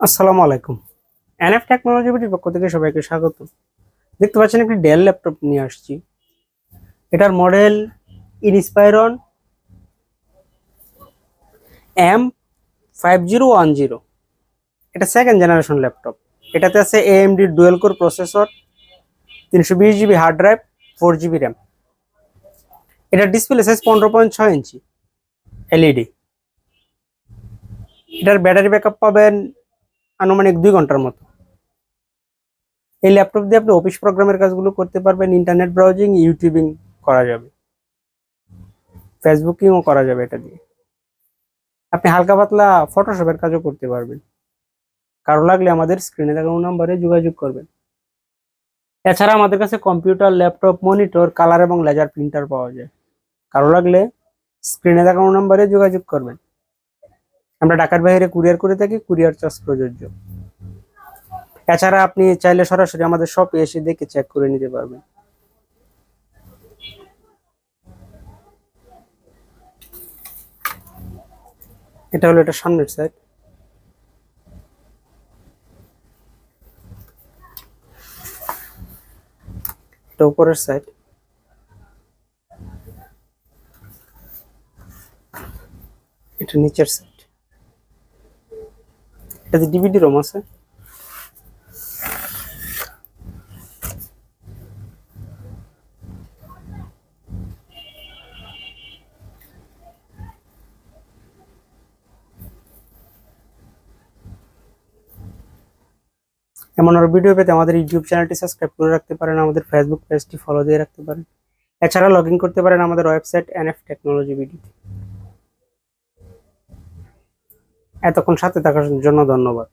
আসসালামু আলাইকুম। NF technology বিটির পক্ষ থেকে সবাইকে স্বাগত। দেখতে পাচ্ছেন একটি ডেল ল্যাপটপ নিয়ে আসছি। এটার মডেল ইনস্পায়রন M5010। এটা সেকেন্ড জেনারেশন ল্যাপটপ। এটাতে আছে AMD dual core processor, 320 GB hard drive, 4 GB RAM. এটার ডিসপ্লে সাইজ 15.6 ইঞ্চি এলইডি। এটার ব্যাটারি ব্যাকআপ পাবেন আনুমানিক 2 ঘন্টার মতো। এই ল্যাপটপ দিয়ে আপনি অফিস প্রোগ্রামের কাজগুলো করতে পারবেন, ইন্টারনেট ব্রাউজিং, ইউটিউবিং করা যাবে, ফেসবুকিংও করা যাবে এটা দিয়ে। আপনি হালকা পাতলা ফটোশপের কাজও করতে পারবেন। কারো লাগলে আমাদের স্ক্রিনে দেখানো নাম্বারে যোগাযোগ করবেন। এছাড়া আমাদের কাছে কম্পিউটার, ল্যাপটপ, মনিটর, কালার এবং লেজার প্রিন্টার পাওয়া যায়। কারো লাগলে স্ক্রিনে দেখানো নাম্বারে যোগাযোগ করবেন। আমরা ঢাকার বাইরে কুরিয়ার করে থাকি, কুরিয়ার চার্জ প্রযোজ্য। এছাড়া আপনি চাইলে সরাসরি আমাদের শপে এসে দেখে চেক করে নিতে পারবেন। এটা হলো এটা সামনের সাইড। এটা উপরের সাইড। এটা নিচের সাইড। এটাতে ডিভিডি রোম আছে। এমন আরো ভিডিও পেতে আমাদের ইউটিউব চ্যানেলটি সাবস্ক্রাইব করে রাখতে পারেন, আমাদের ফেসবুক পেজটি ফলো দিয়ে রাখতে পারেন। এছাড়া লগ ইন করতে পারেন আমাদের ওয়েবসাইট এনএফ টেকনোলজি বিডি। এতক্ষণ সাথে থাকার জন্য ধন্যবাদ।